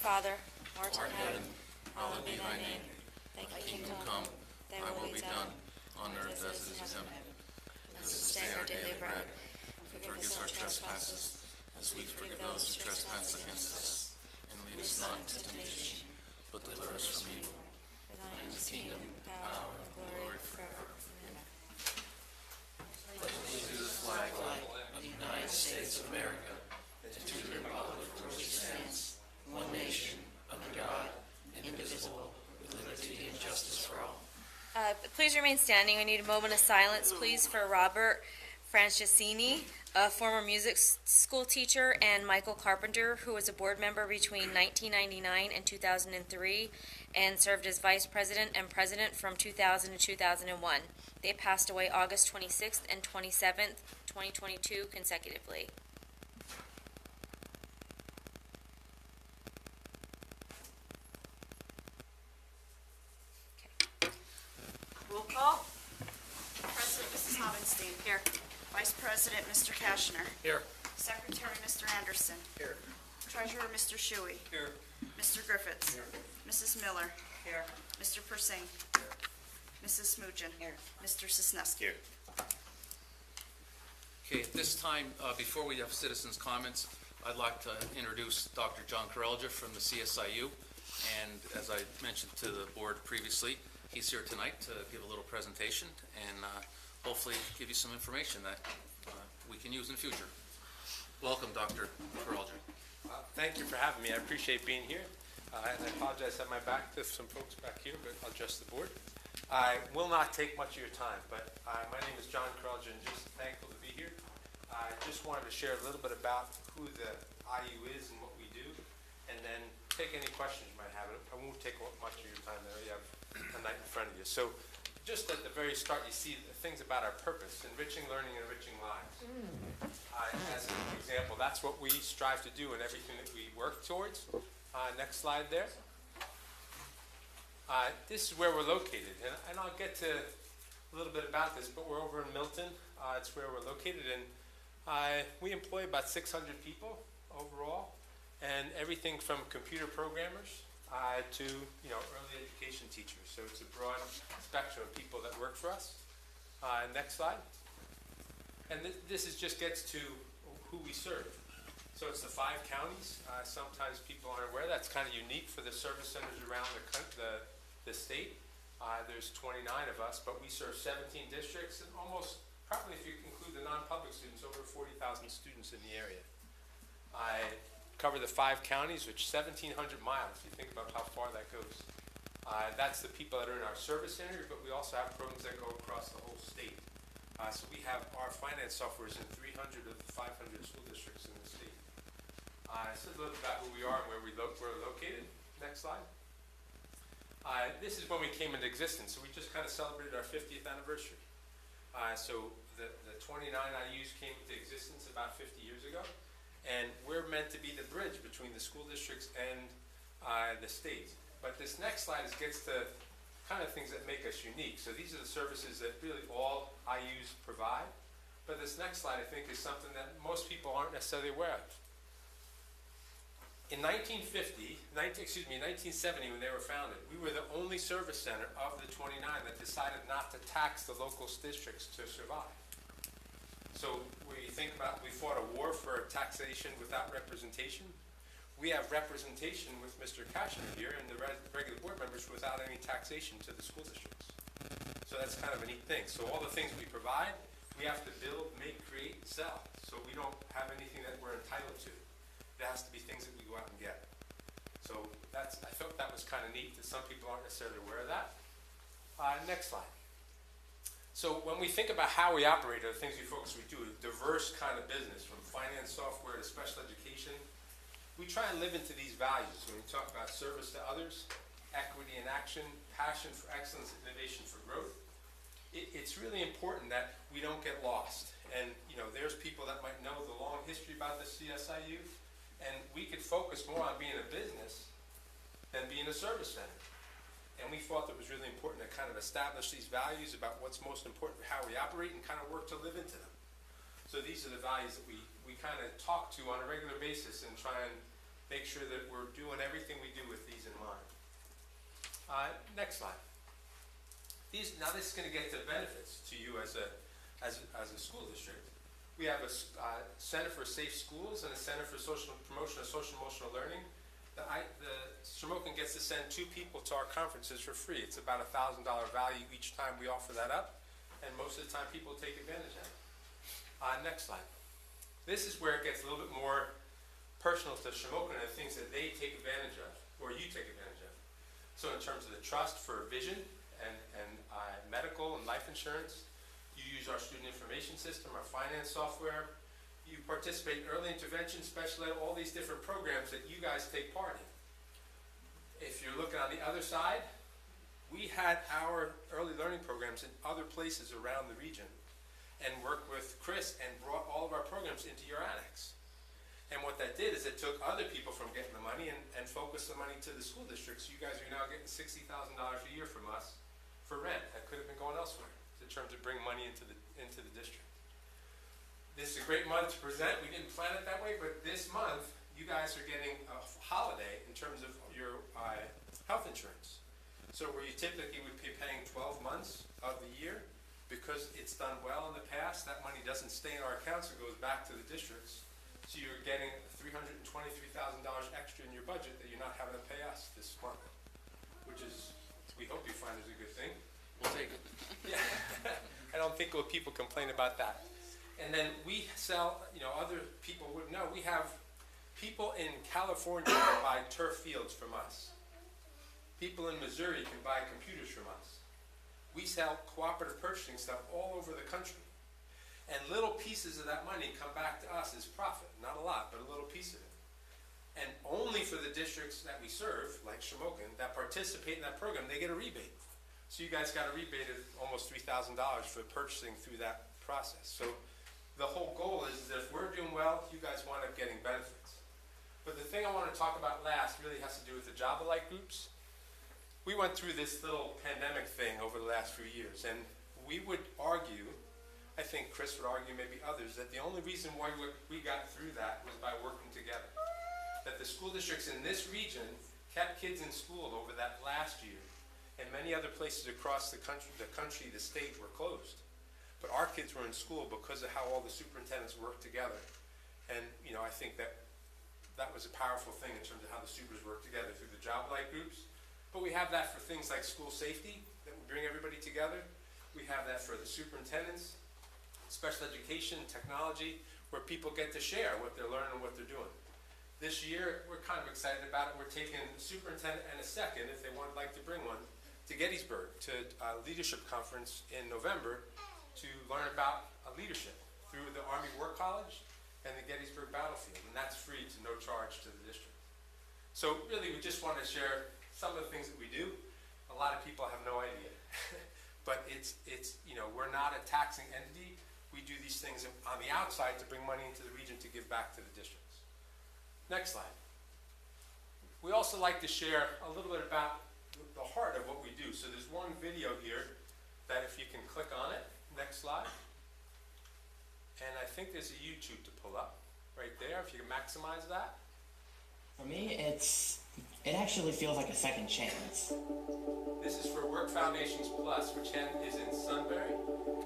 Father, art art in in heaven, heaven, hallowed be thy name. Thy kingdom come, thy will be done, on earth as it is in heaven. Give us this day our daily bread. Forgive us our trespasses, as we forgive those who trespass against us. And lead us not into temptation, but deliver us from evil. For thine is the kingdom, power, and glory forever. Amen. Pledge to the flag of the United States of America, and to the republic for which it stands, one nation, under God, indivisible, with liberty and justice for all. Please remain standing. We need a moment of silence, please, for Robert Franciscini, a former music school teacher, and Michael Carpenter, who was a board member between 1999 and 2003, and served as vice president and president from 2000 to 2001. They passed away August 26th and 27th, 2022, consecutively. Roll call. President Mrs. Hovenstein. Here. Vice President Mr. Kashner. Here. Secretary Mr. Anderson. Here. Treasurer Mr. Shuey. Here. Mr. Griffiths. Here. Mrs. Miller. Here. Mr. Persing. Here. Mrs. Smugin. Here. Mr. Sisneski. Here. Okay, at this time, before we have citizens' comments, I'd like to introduce Dr. John Corelja from the CSIU. And as I mentioned to the board previously, he's here tonight to give a little presentation and hopefully give you some information that we can use in the future. Welcome, Dr. Corelja. Thank you for having me. I appreciate being here. And I apologize at my back to some folks back here, but I'll adjust the board. I will not take much of your time, but my name is John Corelja, and just thankful to be here. I just wanted to share a little bit about who the IU is and what we do, and then take any questions you might have. I won't take much of your time there. You have a night in front of you. So just at the very start, you see the things about our purpose: enriching learning, enriching lives. As an example, that's what we strive to do in everything that we work towards. Next slide there. This is where we're located, and I'll get to a little bit about this, but we're over in Milton. It's where we're located, and we employ about 600 people overall, and everything from computer programmers to early education teachers. So it's a broad spectrum of people that work for us. Next slide. And this just gets to who we serve. So it's the 5 counties. Sometimes people aren't aware. That's kind of unique for the service centers around the state. There's 29 of us, but we serve 17 districts, and almost, probably if you include the non-public students, over 40,000 students in the area. I cover the 5 counties, which 1,700 miles. You think about how far that goes. That's the people that are in our service area, but we also have programs that go across the whole state. So we have our finance softwares in 300 of the 500 school districts in the state. So a little about who we are and where we're located. Next slide. This is when we came into existence. So we just kind of celebrated our 50th anniversary. So the 29 IUs came into existence about 50 years ago. And we're meant to be the bridge between the school districts and the state. But this next slide gets to kind of things that make us unique. So these are the services that really all IUs provide. But this next slide, I think, is something that most people aren't necessarily aware of. In 1970, when they were founded, we were the only service center of the 29 that decided not to tax the local districts to survive. So when you think about, we fought a war for taxation without representation. We have representation with Mr. Kashner here and the regular board members without any taxation to the school districts. So that's kind of a neat thing. So all the things we provide, we have to build, make, create, and sell. So we don't have anything that we're entitled to. It has to be things that we go out and get. So I thought that was kind of neat that some people aren't necessarily aware of that. Next slide. So when we think about how we operate, or the things we focus, we do a diverse kind of business, from finance software to special education. We try and live into these values when we talk about service to others, equity in action, passion for excellence, innovation for growth. It's really important that we don't get lost. And there's people that might know the long history about the CSIU, and we could focus more on being a business than being a service center. And we thought that it was really important to kind of establish these values about what's most important for how we operate and kind of work to live into them. So these are the values that we kind of talk to on a regular basis and try and make sure that we're doing everything we do with these in mind. Next slide. Now this is going to get to benefits to you as a school district. We have a Center for Safe Schools and a Center for Social Promotion of Social Emotional Learning. The Shamokin gets to send 2 people to our conferences for free. It's about a $1,000 value each time we offer that up, and most of the time people take advantage of it. Next slide. This is where it gets a little bit more personal to Shamokin and the things that they take advantage of, or you take advantage of. So in terms of the trust for vision and medical and life insurance, you use our student information system, our finance software. You participate in early intervention, special ed, all these different programs that you guys take part in. If you're looking on the other side, we had our early learning programs in other places around the region and worked with Chris and brought all of our programs into your annex. And what that did is it took other people from getting the money and focused the money to the school districts. You guys are now getting $60,000 a year from us for rent. That could have been going elsewhere in terms of bringing money into the district. This is a great month to present. We didn't plan it that way, but this month you guys are getting a holiday in terms of your health insurance. So where you typically would be paying 12 months of the year, because it's done well in the past, that money doesn't stay in our accounts, it goes back to the districts. So you're getting $323,000 extra in your budget that you're not having to pay us this month, which is, we hope you find is a good thing. We'll take it. Yeah, I don't think people complain about that. And then we sell, other people would know, we have people in California can buy turf fields from us. People in Missouri can buy computers from us. We sell cooperative purchasing stuff all over the country. And little pieces of that money come back to us as profit. Not a lot, but a little piece of it. And only for the districts that we serve, like Shamokin, that participate in that program, they get a rebate. So you guys got a rebate of almost $3,000 for purchasing through that process. So the whole goal is that if we're doing well, you guys wind up getting benefits. But the thing I want to talk about last really has to do with the job-alike groups. We went through this little pandemic thing over the last few years, and we would argue, I think Chris would argue, maybe others, that the only reason why we got through that was by working together. That the school districts in this region kept kids in school over that last year, and many other places across the country, the state were closed. But our kids were in school because of how all the superintendents worked together. And, I think that was a powerful thing in terms of how the supers work together through the job-like groups. But we have that for things like school safety, that we bring everybody together. We have that for the superintendents, special education, technology, where people get to share what they're learning and what they're doing. This year, we're kind of excited about it. We're taking a superintendent and a second, if they would like to bring one, to Gettysburg, to a leadership conference in November to learn about leadership through the Army War College and the Gettysburg Battlefield. And that's free to no charge to the district. So really, we just want to share some of the things that we do. A lot of people have no idea. But it's we're not a taxing entity. We do these things on the outside to bring money into the region to give back to the districts. Next slide. We also like to share a little bit about the heart of what we do. So there's one video here that if you can click on it, next slide. And I think there's a YouTube to pull up right there, if you can maximize that. For me, it actually feels like a second chance. This is for Work Foundations Plus, which is in Sunbury,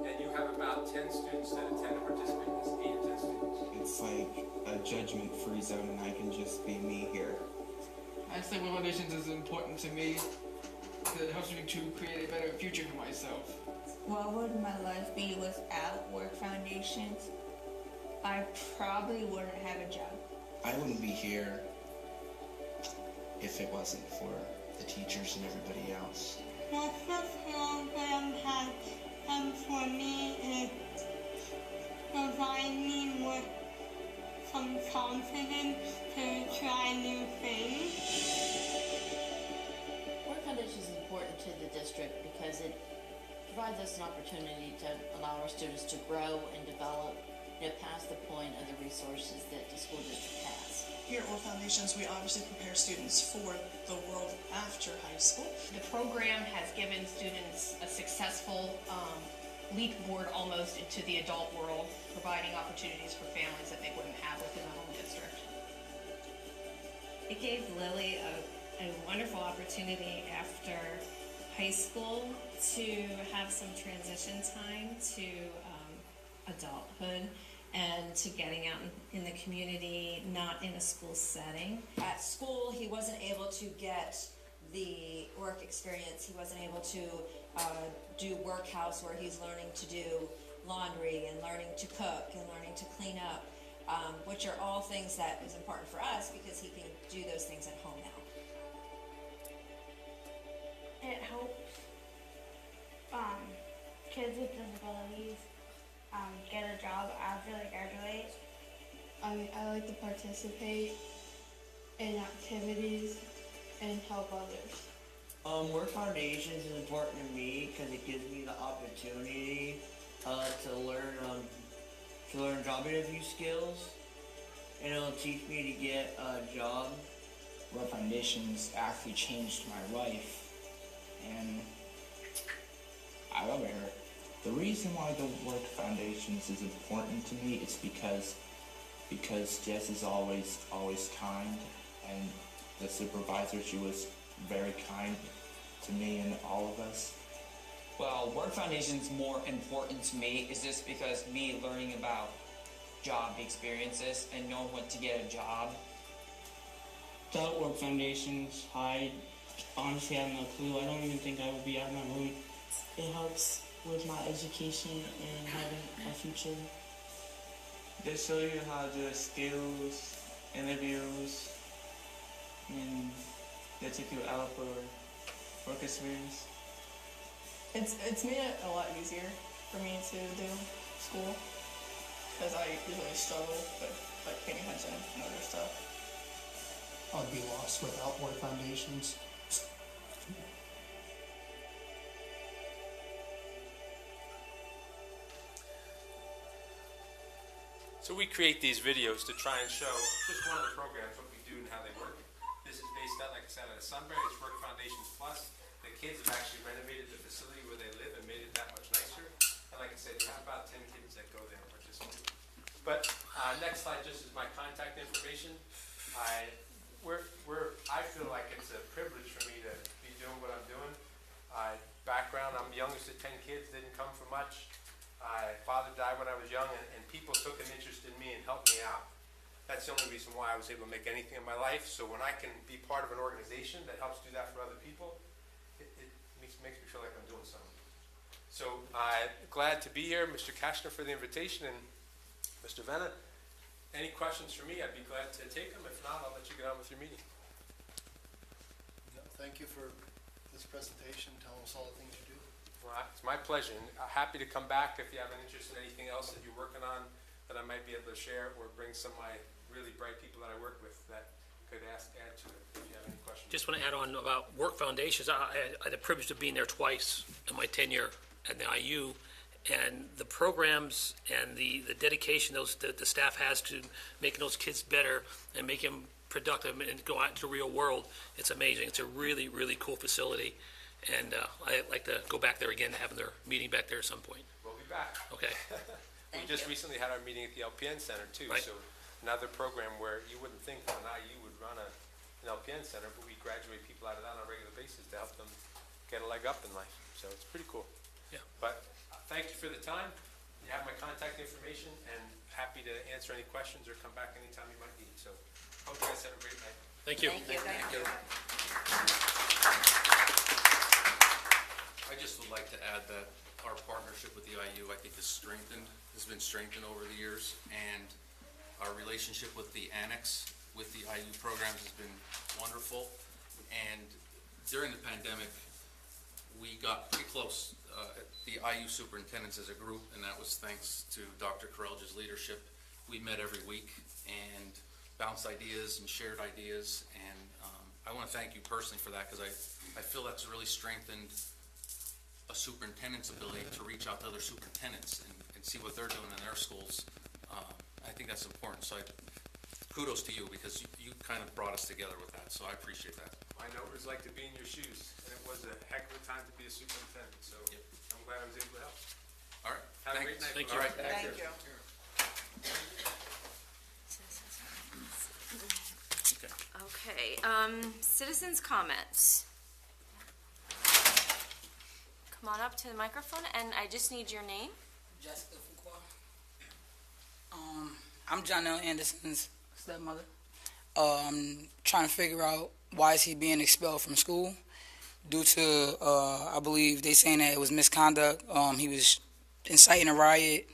and you have about 10 students that attend and participate in this, 8 or 10 students. It's like a judgment-free zone, and I can just be me here. I say Work Foundations is important to me because it helps me to create a better future for myself. What would my life be without Work Foundations? I probably wouldn't have a job. I wouldn't be here if it wasn't for the teachers and everybody else. What this program has done for me is provide me with some confidence to try new things. Work Foundation is important to the district because it provides us an opportunity to allow our students to grow and develop, past the point of the resources that the school district has. Here at Work Foundations, we obviously prepare students for the world after high school. The program has given students a successful leap board almost into the adult world, providing opportunities for families that they wouldn't have within the home district. It gave Lily a wonderful opportunity after high school to have some transition time to adulthood and to getting out in the community, not in a school setting. At school, he wasn't able to get the work experience. He wasn't able to do workhouse where he's learning to do laundry and learning to cook and learning to clean up, which are all things that is important for us because he can do those things at home now. It helps kids with disabilities get a job after they graduate. I like to participate in activities and help others. Work Foundations is important to me because it gives me the opportunity to learn job interview skills, and it'll teach me to get a job. Work Foundations actually changed my life, and I love it here. The reason why the Work Foundations is important to me is because Jess is always kind, and the supervisor, she was very kind to me and all of us. Well, Work Foundation's more important to me is just because me learning about job experiences and knowing what to get a job. Without Work Foundations, I honestly have no clue. I don't even think I would be out of my room. It helps with my education and having a future. They show you how to do skills, interviews, and they take you out for work experience. It's made it a lot easier for me to do school because I usually struggle with like paying attention and other stuff. I'd be lost without Work Foundations. So we create these videos to try and show just one of the programs, what we do and how they work. This is based out, like I said, out of Sunbury. It's Work Foundations Plus. The kids have actually renovated the facility where they live and made it that much nicer. And like I said, you have about 10 kids that go there and participate. But next slide just is my contact information. I feel like it's a privilege for me to be doing what I'm doing. Background, I'm the youngest of 10 kids, didn't come from much. Father died when I was young, and people took an interest in me and helped me out. That's the only reason why I was able to make anything in my life. So when I can be part of an organization that helps do that for other people, it makes me feel like I'm doing something. So I'm glad to be here, Mr. Kashner, for the invitation, and Mr. Venna. Any questions for me? I'd be glad to take them. If not, I'll let you get on with your meeting. No, thank you for this presentation, telling us all the things you do. Well, it's my pleasure, and happy to come back if you have an interest in anything else that you're working on that I might be able to share, or bring some of my really bright people that I work with that could add to it if you have any questions. Just want to add on about Work Foundations. I had the privilege of being there twice in my tenure at the IU, and the programs and the dedication the staff has to making those kids better and making them productive and go out into the real world, it's amazing. It's a really, really cool facility. And I'd like to go back there again, having their meeting back there at some point. We'll be back. Okay. We just recently had our meeting at the LPN Center, too. Right. So another program where you wouldn't think that an IU would run an LPN Center, but we graduate people out of that on a regular basis to help them get a leg up in life. So it's pretty cool. Yeah. But thank you for the time. You have my contact information, and happy to answer any questions or come back anytime you might need. So hope you guys have a great night. Thank you. Thank you. Thank you. I just would like to add that our partnership with the IU, I think, has been strengthened over the years, and our relationship with the annex with the IU programs has been wonderful. And during the pandemic, we got pretty close, the IU superintendents as a group, and that was thanks to Dr. Karelja's leadership. We met every week and bounced ideas and shared ideas, and I want to thank you personally for that, because I feel that's really strengthened a superintendent's ability to reach out to other superintendents and see what they're doing in their schools. I think that's important. So kudos to you, because you kind of brought us together with that. So I appreciate that. I know what it was like to be in your shoes, and it was a heck of a time to be a superintendent. So I'm glad I was able to help. All right. Have a great night. Thank you. All right. Thank you. Okay. Okay, citizens' comments. Come on up to the microphone, and I just need your name. Jessica Fuqua. I'm Jonelle Anderson's stepmother. I'm trying to figure out why is he being expelled from school due to, I believe they saying that it was misconduct. He was inciting a riot.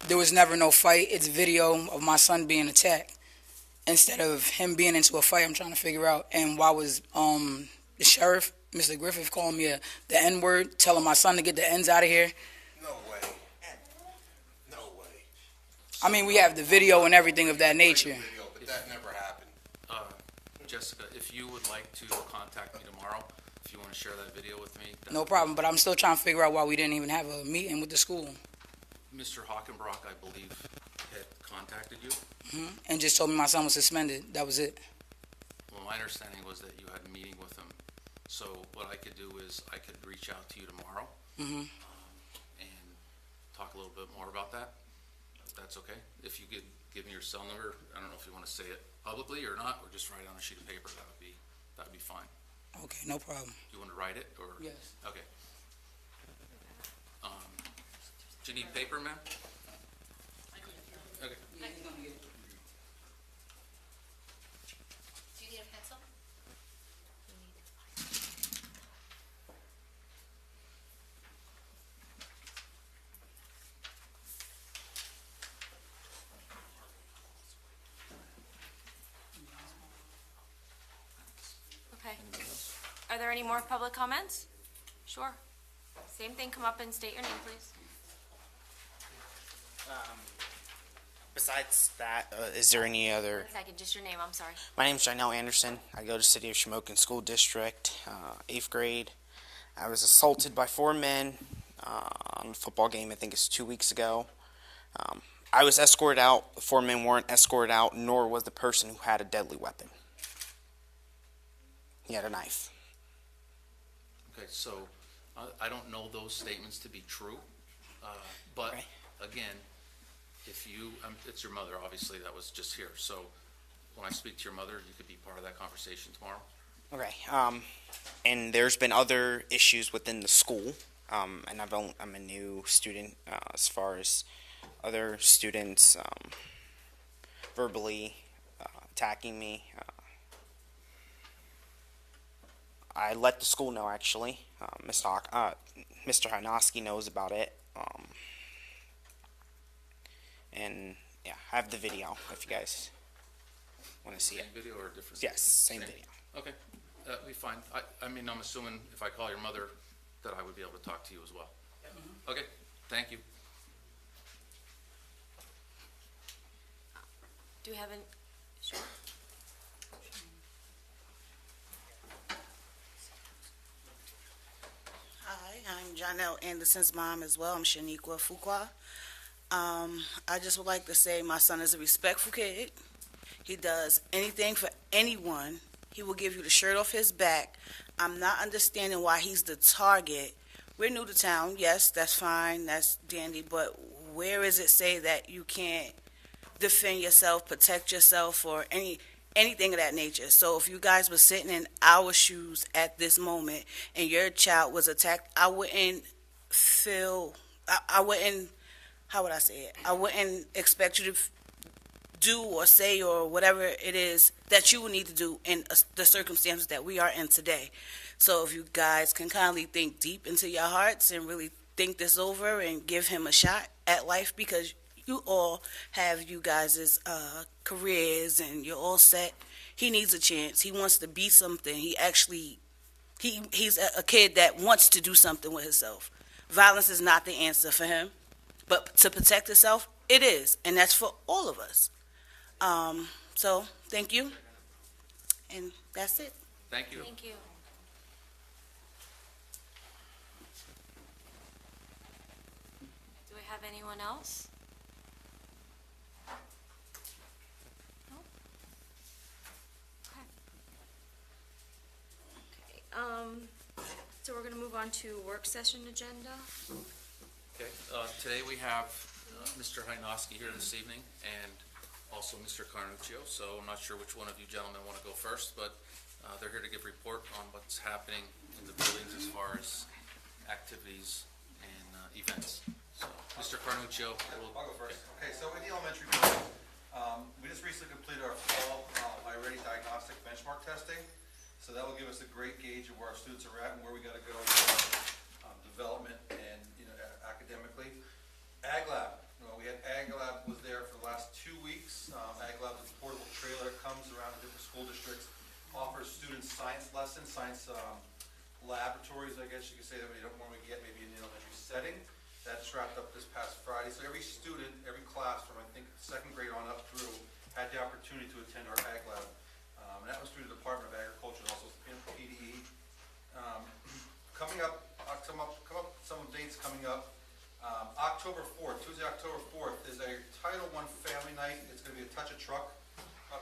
There was never no fight. It's video of my son being attacked. Instead of him being into a fight, I'm trying to figure out. And why was the sheriff, Mr. Griffith, calling me the N-word, telling my son to get the N's out of here? No way. No way. I mean, we have the video and everything of that nature. Video, but that never happened. Jessica, if you would like to contact me tomorrow, if you want to share that video with me. No problem, but I'm still trying to figure out why we didn't even have a meeting with the school. Mr. Hockenbrock, I believe, had contacted you. And just told me my son was suspended. That was it. Well, my understanding was that you had a meeting with him. So what I could do is I could reach out to you tomorrow and talk a little bit more about that. If that's okay. If you could give me your cell number, I don't know if you want to say it publicly or not, or just write it on a sheet of paper. That would be fine. Okay, no problem. You want to write it or? Yes. Okay. Do you need paper, ma'am? Okay. Do you need a pencil? Okay. Are there any more public comments? Sure. Same thing, come up and state your name, please. Besides that, is there any other? 1 second, just your name, I'm sorry. My name is Jonelle Anderson. I go to City of Shamokin School District, 8th grade. I was assaulted by 4 men on a football game, I think it's 2 weeks ago. I was escorted out. The 4 men weren't escorted out, nor was the person who had a deadly weapon. He had a knife. Okay, so I don't know those statements to be true, but again, if you, it's your mother, obviously, that was just here. So when I speak to your mother, you could be part of that conversation tomorrow. Okay. And there's been other issues within the school, and I'm a new student as far as other students verbally attacking me. I let the school know, actually. Mr. Hajnowski knows about it. And yeah, I have the video if you guys want to see it. Same video or different? Yes, same video. Okay, that'll be fine. I mean, I'm assuming if I call your mother that I would be able to talk to you as well. Okay, thank you. Do we have an, sure. Hi, I'm Jonelle Anderson's mom as well. I'm Shaniqua Fuqua. I just would like to say my son is a respectful kid. He does anything for anyone. He will give you the shirt off his back. I'm not understanding why he's the target. We're new to town. Yes, that's fine. That's dandy. But where is it say that you can't defend yourself, protect yourself, or anything of that nature? So if you guys were sitting in our shoes at this moment and your child was attacked, I wouldn't feel, I wouldn't, how would I say it? I wouldn't expect you to do or say or whatever it is that you would need to do in the circumstances that we are in today. So if you guys can kindly think deep into your hearts and really think this over and give him a shot at life, because you all have you guys' careers and you're all set. He needs a chance. He wants to be something. He actually, he's a kid that wants to do something with himself. Violence is not the answer for him. But to protect itself, it is, and that's for all of us. So, thank you, and that's it. Thank you. Thank you. Do we have anyone else? No? Okay. So we're going to move on to work session agenda. Okay, today we have Mr. Hajnowski here this evening, and also Mr. Carnuccio, so I'm not sure which one of you gentlemen want to go first, but they're here to give report on what's happening in the buildings as far as activities and events. So, Mr. Carnuccio. I'll go first. Okay, so in the elementary building, we just recently completed our fall iReady diagnostic benchmark testing. So that will give us a great gauge of where our students are at and where we got to go for development and academically. Ag Lab. We had Ag Lab was there for the last 2 weeks. Ag Lab is a portable trailer that comes around to different school districts, offers students science lessons, science laboratories, I guess you could say, that we don't normally get maybe in the elementary setting. That just wrapped up this past Friday. So every student, every class from I think 2nd grade on up through had the opportunity to attend our Ag Lab. And that was through the Department of Agriculture and also PDE. Coming up, some dates coming up. October 4th, Tuesday, October 4th is a Title I Family Night. It's going to be a Touch a Truck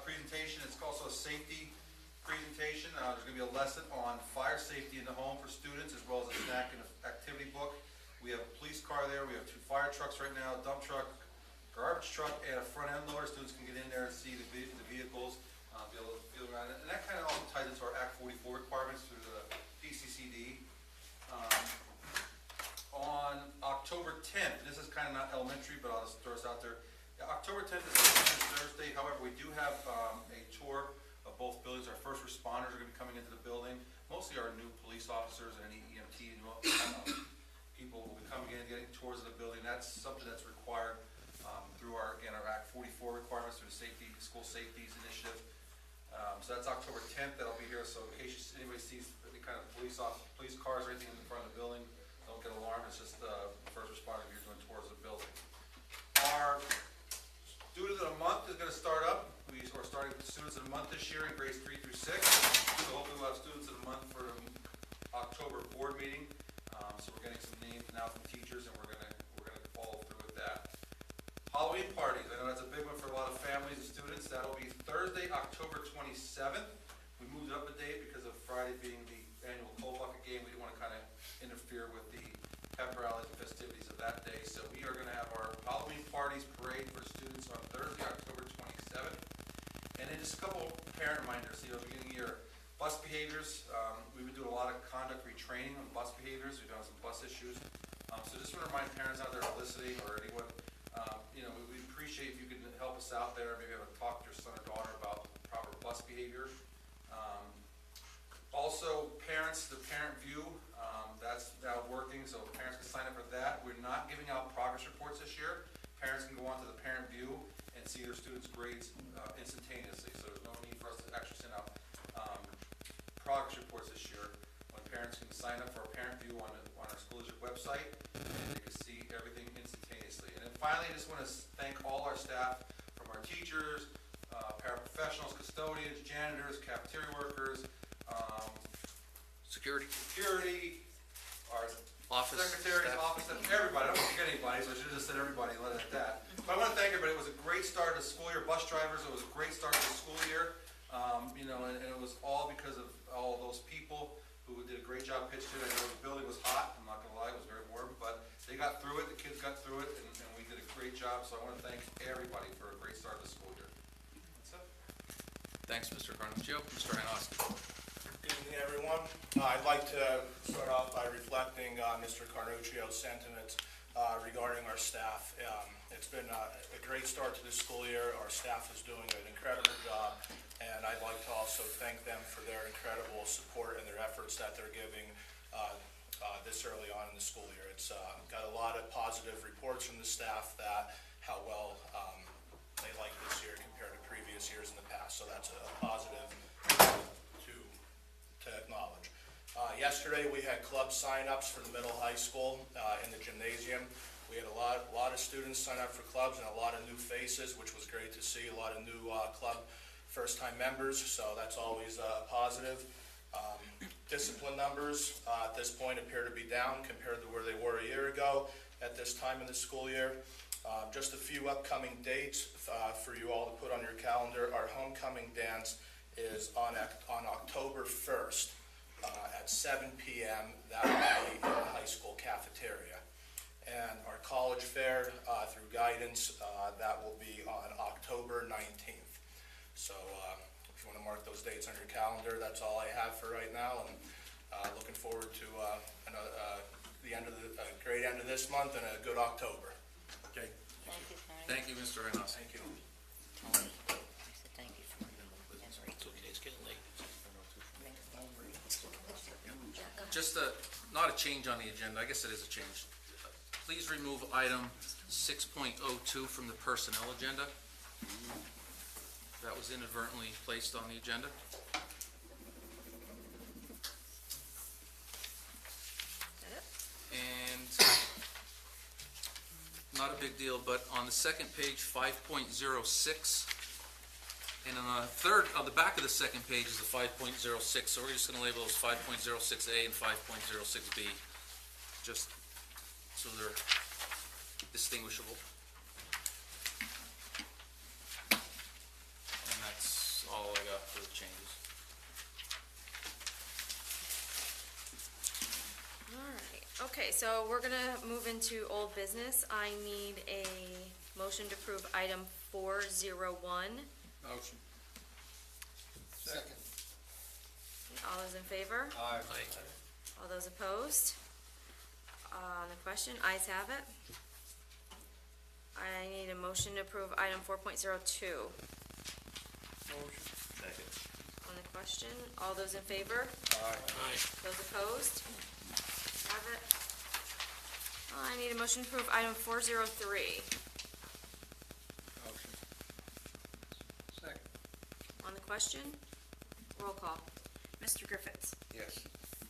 presentation. It's also a safety presentation. There's going to be a lesson on fire safety in the home for students, as well as a snack and activity book. We have a police car there. We have 2 fire trucks right now, a dump truck, garbage truck, and a front end loader. Students can get in there and see the vehicles, be able to feel around it. And that kind of also ties into our Act 44 requirements through the PCCD. On October 10th, this is kind of not elementary, but I'll just throw this out there. October 10th is Thursday. However, we do have a tour of both buildings. Our first responders are going to be coming into the building. Mostly our new police officers and any EMT people will be coming in, getting tours of the building. That's something that's required through our Act 44 requirements through the school safeties initiative. So that's October 10th. That'll be here. So in case anybody sees any kind of police cars or anything in front of the building, don't get alarmed. It's just first responders here doing tours of the building. Our Students of the Month is going to start up. We're starting with Students of the Month this year in grades 3 through 6. So hopefully we'll have Students of the Month for the October board meeting. So we're getting some names now from teachers, and we're gonna follow through with that. Halloween parties. I know that's a big one for a lot of families and students. That'll be Thursday, October 27th. We moved it up a day because of Friday being the annual cold bucket game. We didn't want to kind of interfere with the pep rallies and festivities of that day. So we are going to have our Halloween parties parade for students on Thursday, October 27th. And then just a couple parent reminders. Beginning of the year, bus behaviors. We've been doing a lot of conduct retraining on bus behaviors. We've done some bus issues. So just want to remind parents out there listening, or anyone, we appreciate if you can help us out there. Maybe have a talk to your son or daughter about proper bus behavior. Also, parents, the parent view, that's now working, so parents can sign up for that. We're not giving out progress reports this year. Parents can go onto the parent view and see their students' grades instantaneously, so there's no need for us to actually send out progress reports this year. When parents can sign up for a parent view on our school district website, and they can see everything instantaneously. And then finally, I just want to thank all our staff, from our teachers, paraprofessionals, custodians, janitors, cafeteria workers, security, our office secretaries, staff. office staff, everybody. I don't want to forget anybody, so I should have just said everybody and let it at that. But I want to thank everybody. It was a great start to the school year. Bus drivers, it was a great start to the school year. And it was all because of all of those people who did a great job pitching it. I know the building was hot. I'm not going to lie, it was very warm, but they got through it. The kids got through it, and we did a great job. So I want to thank everybody for a great start to the school year. That's it. Thanks, Mr. Carnuccio. Mr. Hanoski. Good evening, everyone. I'd like to start off by reflecting Mr. Carnuccio's sentiments regarding our staff. It's been a great start to the school year. Our staff is doing an incredible job, and I'd like to also thank them for their incredible support and their efforts that they're giving this early on in the school year. It's got a lot of positive reports from the staff that how well they like this year compared to previous years in the past. So that's a positive to acknowledge. Yesterday we had club sign-ups for the middle high school in the gymnasium. We had a lot of students sign up for clubs and a lot of new faces, which was great to see. A lot of new club first-time members, so that's always positive. Discipline numbers at this point appear to be down compared to where they were a year ago at this time in the school year. Just a few upcoming dates for you all to put on your calendar. Our homecoming dance is on October 1st at 7 p.m. That will be in the high school cafeteria. And our college fair, through guidance, that will be on October 19th. So if you want to mark those dates on your calendar, that's all I have for right now. And looking forward to the end of the great end of this month and a good October. Okay. Thank you, Mr. Reynoso. Thank you. It's okay, it's getting late. Just not a change on the agenda, I guess it is a change. Please remove item 6.02 from the personnel agenda. That was inadvertently placed on the agenda. And not a big deal, but on the second page, 5.06, and on the back of the second page is the 5.06, so we're just gonna label those 5.06A and 5.06B, just so they're distinguishable. And that's all I got for the changes. All right, okay, so we're gonna move into old business. I need a motion to approve item 401. Motion. Second. All those in favor? Aye. All those opposed? On the question, ayes have it. I need a motion to approve item 4.02. Motion. Second. On the question, all those in favor? Aye. Those opposed? Have it. I need a motion to approve item 403. Motion. Second. On the question, roll call. Mr. Griffiths. Yes.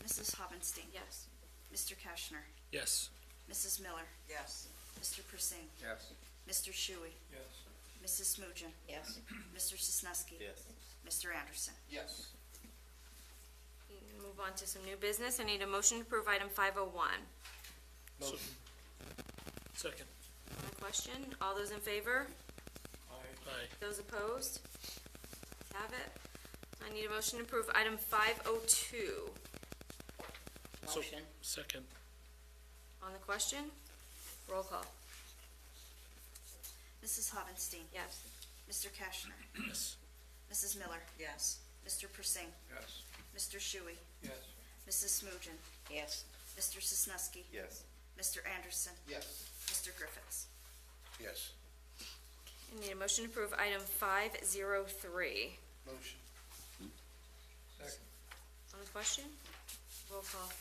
Mrs. Hovenstein. Yes. Mr. Kashner. Yes. Mrs. Miller. Yes. Mr. Persing. Yes. Mr. Shuey. Yes. Mrs. Smugin. Yes. Mr. Sosnowski. Yes. Mr. Anderson. Yes. Move on to some new business. I need a motion to approve item 501. Motion. Second. On the question, all those in favor? Aye. Those opposed? Have it. I need a motion to approve item 502. Motion. Second. On the question, roll call. Mrs. Hovenstein. Yes. Mr. Kashner. Yes. Mrs. Miller. Yes. Mr. Persing. Yes. Mr. Shuey. Yes. Mrs. Smugin. Yes. Mr. Sosnowski. Yes. Mr. Anderson. Yes. Mr. Griffiths. Yes. I need a motion to approve item 503. Motion. Second. On the question, roll call.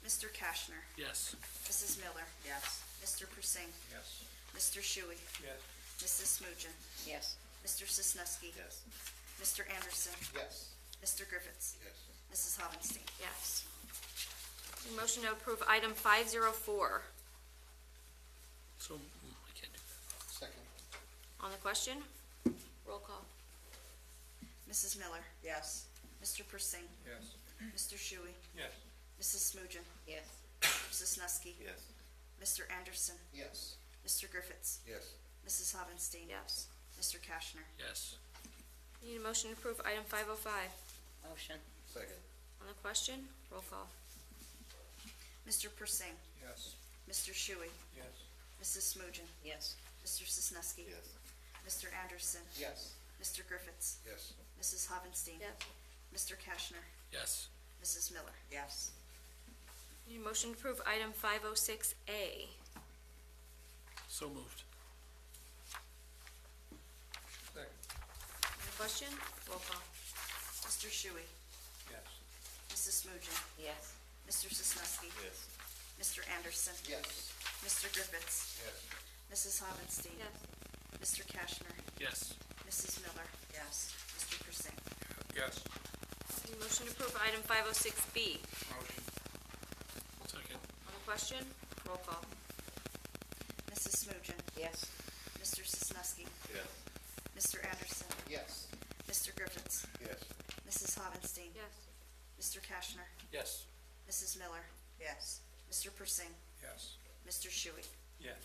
Mr. Kashner. Yes. Mrs. Miller. Yes. Mr. Persing. Yes. Mr. Shuey. Yes. Mrs. Smugin. Yes. Mr. Sosnowski. Yes. Mr. Anderson. Yes. Mr. Griffiths. Yes. Mrs. Hovenstein. Yes. A motion to approve item 504. So, I can't do that. Second. On the question, roll call. Mrs. Miller. Yes. Mr. Persing. Yes. Mr. Shuey. Yes. Mrs. Smugin. Yes. Mr. Sosnowski. Yes. Mr. Anderson. Yes. Mr. Griffiths. Yes. Mrs. Hovenstein. Yes. Mr. Kashner. Yes. Need a motion to approve item 505. Motion. Second. On the question, roll call. Mr. Persing. Yes. Mr. Shuey. Yes. Mrs. Smugin. Yes. Mr. Sosnowski. Yes. Mr. Anderson. Yes. Mr. Griffiths. Yes. Mrs. Hovenstein. Yes. Mr. Kashner. Yes. Mrs. Miller. Yes. Need a motion to approve item 506A. So moved. Second. On the question, roll call. Mr. Shuey. Yes. Mrs. Smugin. Yes. Mr. Sosnowski. Yes. Mr. Anderson. Yes. Mr. Griffiths. Yes. Mrs. Hovenstein. Yes. Mr. Kashner. Yes. Mrs. Miller. Yes. Mr. Persing. Yes. Need a motion to approve item 506B. Motion. Second. On the question, roll call. Mrs. Smugin. Yes. Mr. Sosnowski. Yes. Mr. Anderson. Yes. Mr. Griffiths. Yes. Mrs. Hovenstein. Yes. Mr. Kashner. Yes. Mrs. Miller. Yes. Mr. Persing. Yes. Mr. Shuey. Yes.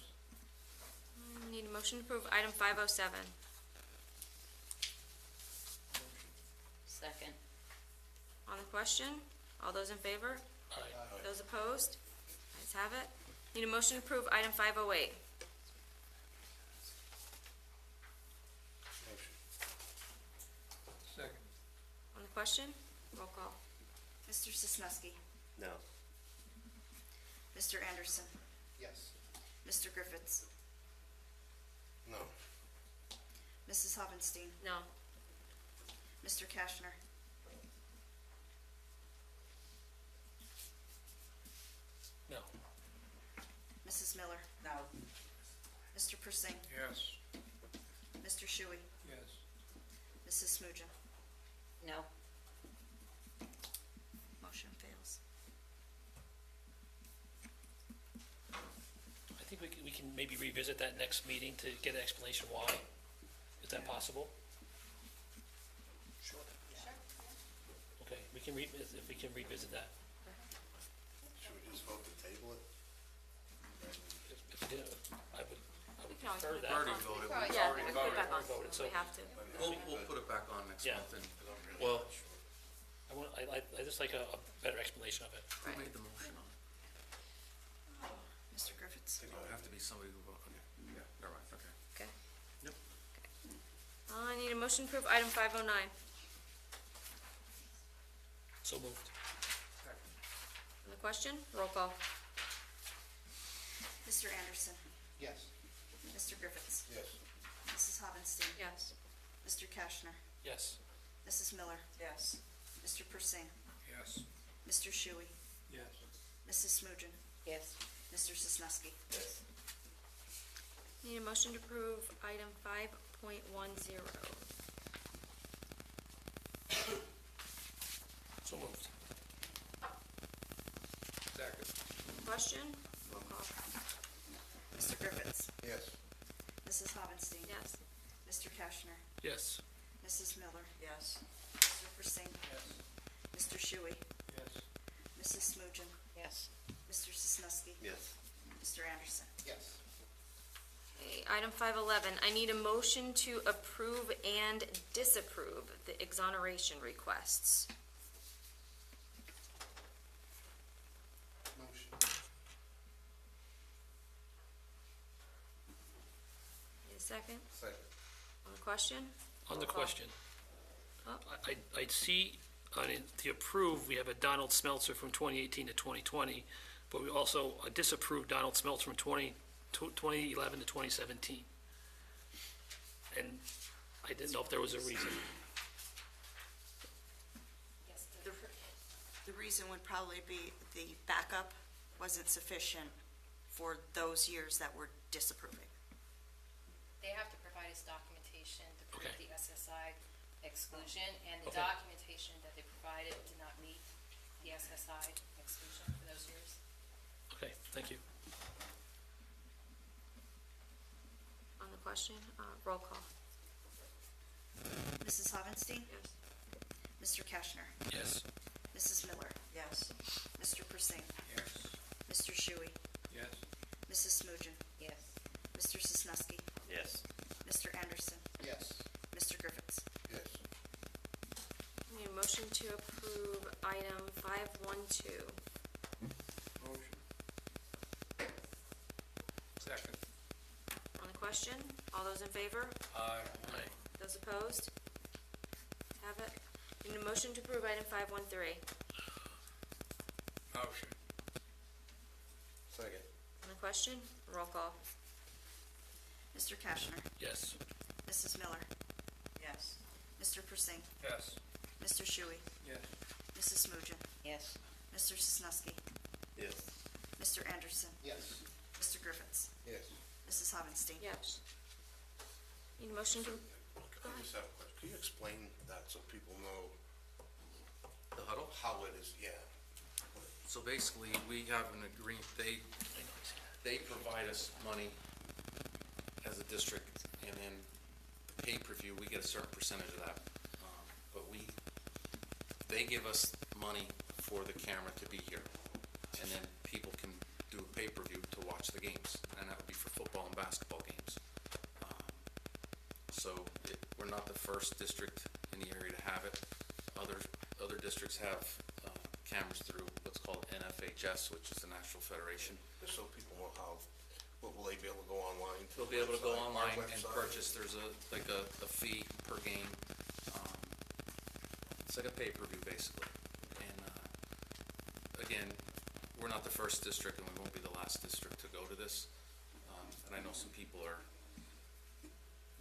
Need a motion to approve item 507. Second. On the question, all those in favor? Aye. Those opposed? Ayes have it. Need a motion to approve item 508. Second. On the question, roll call. Mr. Sisnowski. No. Mr. Anderson. Yes. Mr. Griffiths. No. Mrs. Hovenstein. No. Mr. Kashner. No. Mrs. Miller. No. Mr. Persing. Yes. Mr. Shuey. Yes. Mrs. Smoogen. No. Motion fails. I think we can maybe revisit that next meeting to get an explanation why. Is that possible? Sure. Okay, if we can revisit that. Should we just vote to table it? If we did, I would We can always prefer put it that. back Already on. voted. Yeah, We've we already can put it back on, voted, so- we have to. We'll put it back on next Yeah. month and, well, I just like a better explanation of it. who made the motion on it? Mr. Griffiths. It would have to be somebody who voted, okay. Yeah, never mind, okay. Okay. Yep. I need a motion to approve item 509. So moved. On the question, roll call. Mr. Anderson. Yes. Mr. Griffiths. Yes. Mrs. Hovenstein. Yes. Mr. Kashner. Yes. Mrs. Miller. Yes. Mr. Persing. Yes. Mr. Shuey. Yes. Mrs. Smoogen. Yes. Mr. Sisnowski. Yes. Need a motion to approve item 5.10. So moved. Second. Question, roll call. Mr. Griffiths. Yes. Mrs. Hovenstein. Yes. Mr. Kashner. Yes. Mrs. Miller. Yes. Mr. Persing. Yes. Mr. Shuey. Yes. Mrs. Smoogen. Yes. Mr. Sisnowski. Yes. Mr. Anderson. Yes. Okay, item 511, I need a motion to approve and disapprove the exoneration requests. Motion. Need a second? Second. On the question? On the Roll call. question, Oh, I'd see, to approve, we have a Donald Smeltzer from 2018 to 2020, but we also disapproved Donald Smeltzer from 2011 to 2017. And I didn't know if there was a reason. The reason would probably be the backup wasn't sufficient for those years that we're disapproving. They have to provide us documentation to prove Okay. the SSI exclusion, and the Okay. documentation that they provided did not meet the SSI exclusion for those years. Okay, thank you. on the question, roll call. Mrs. Hovenstein? Yes. Mr. Kashner? Yes. Mrs. Miller? Yes. Mr. Persing? Yes. Mr. Shuey? Yes. Mrs. Smoogen? Yes. Mr. Sisnowski? Yes. Mr. Anderson? Yes. Mr. Griffiths? Yes. Need a motion to approve item 512. Motion. Second. On the question, all those in favor? Aye. Those opposed? Have it. Need a motion to approve item 513. Motion. Second. On the question, roll call. Mr. Kashner? Yes. Mrs. Miller? Yes. Mr. Persing? Yes. Mr. Shuey? Yes. Mrs. Smoogen? Yes. Mr. Sisnowski? Yes. Mr. Anderson? Yes. Mr. Griffiths? Yes. Mrs. Hovenstein? Yes. Need a motion to, I just have a question. Can you explain that so people know The huddle? how it is? Yeah. So basically, we have an agreement, they provide us money as a district, and then the pay-per-view, we get a certain percentage of that. But they give us money for the camera to be here, and then people can do a pay-per-view to watch the games, and that would be for football and basketball games. So we're not the first district in the area to have it. Other districts have cameras through what's called NFHS, which is the National Federation. Just so people know how, what will they be able to go online to? They'll be able to go Our online and website? purchase, there's a fee per game. It's like a pay-per-view, basically. And, again, we're not the first district, and we won't be the last district to go to this. And I know some people are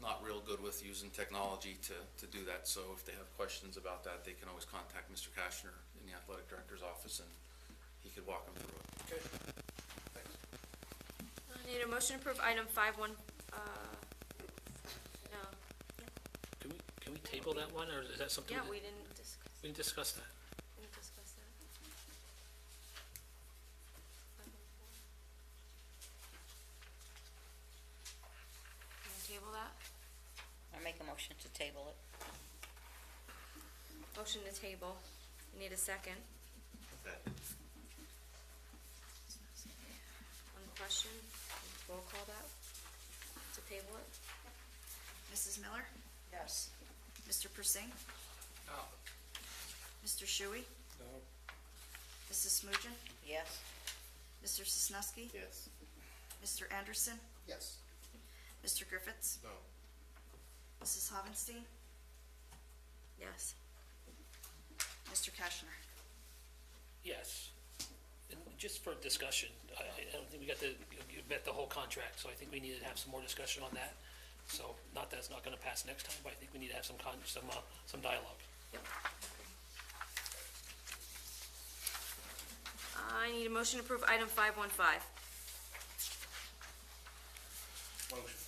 not real good with using technology to do that, so if they have questions about that, they can always contact Mr. Kashner in the athletic director's office, and he could walk them through it. Okay, thanks. I need a motion to approve item 5-1, no, Can we table that one, or is that something? yeah, we didn't discuss, We didn't discuss that. that. Can we table that? I make a motion to table it. Motion to table, we need a second. On the question, roll call that, to table it? Mrs. Miller? Yes. Mr. Persing? No. Mr. Shuey? No. Mrs. Smoogen? Yes. Mr. Sosnowski? Yes. Mr. Anderson? Yes. Mr. Griffiths? No. Mrs. Havenstein? Yes. Mr. Kashner? Yes. And just for discussion, I don't think we got the whole contract, so I think we need to have some more discussion on that. So, not that it's not gonna pass next time, but I think we need to have some dialogue. I need a motion to approve item 515. Motion.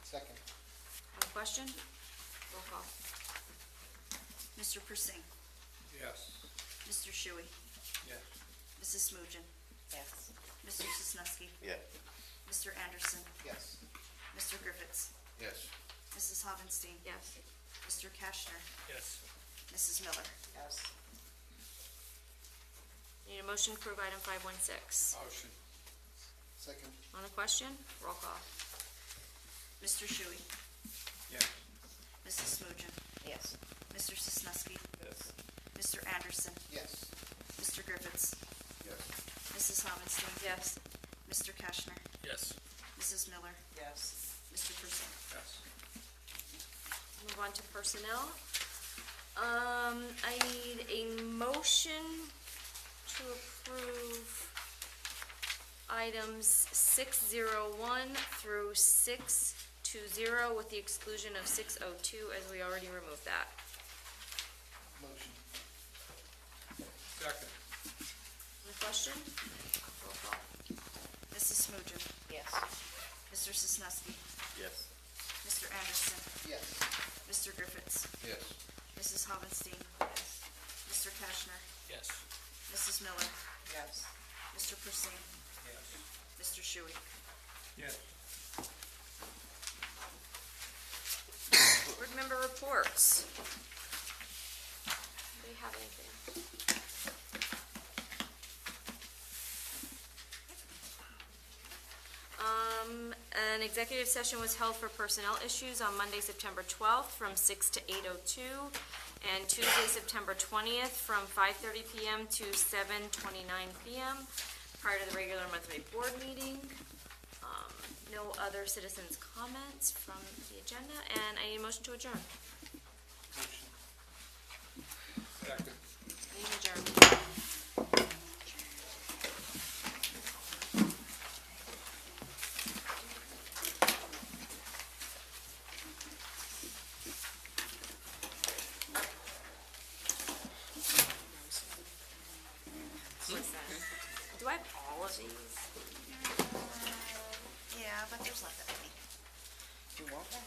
Second. On the question, roll call. Mr. Persing? Yes. Mr. Shuey? Yes. Mrs. Smoogen? Yes. Mr. Sosnowski? Yeah. Mr. Anderson? Yes. Mr. Griffiths? Yes. Mrs. Havenstein? Yes. Mr. Kashner? Yes. Mrs. Miller? Yes. Need a motion to approve item 516. Motion. Second. On the question, roll call. Mr. Shuey? Yes. Mrs. Smoogen? Yes. Mr. Sosnowski? Yes. Mr. Anderson? Yes. Mr. Griffiths? Yes. Mrs. Havenstein? Yes. Mr. Kashner? Yes. Mrs. Miller? Yes. Mr. Persing? Yes. Move on to personnel. I need a motion to approve items 601 through 620 with the exclusion of 602, as we already removed that. Motion. Second. On the question, roll call. Mrs. Smoogen? Yes. Mr. Sosnowski? Yes. Mr. Anderson? Yes. Mr. Griffiths? Yes. Mrs. Havenstein? Yes. Mr. Kashner? Yes. Mrs. Miller? Yes. Mr. Persing? Yes. Mr. Shuey? Yes. Board member reports. Do you have anything? An executive session was held for personnel issues on Monday, September 12th, from 6 to 8:02, and Tuesday, September 20th, from 5:30 PM to 7:29 PM, prior to the regular monthly board meeting. No other citizens' comments from the agenda, and I need a motion to adjourn. Motion. Second. Meeting adjourned. What's that? Do I have all of these? Yeah, but there's not that many. You want that?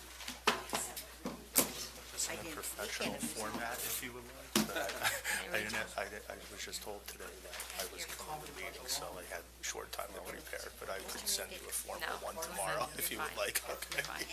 Just in a professional format, if you would like. But I was just told today that I was coming to the meeting, so I had short time to prepare, but I could send you a formal one tomorrow if you would like, okay? Fine.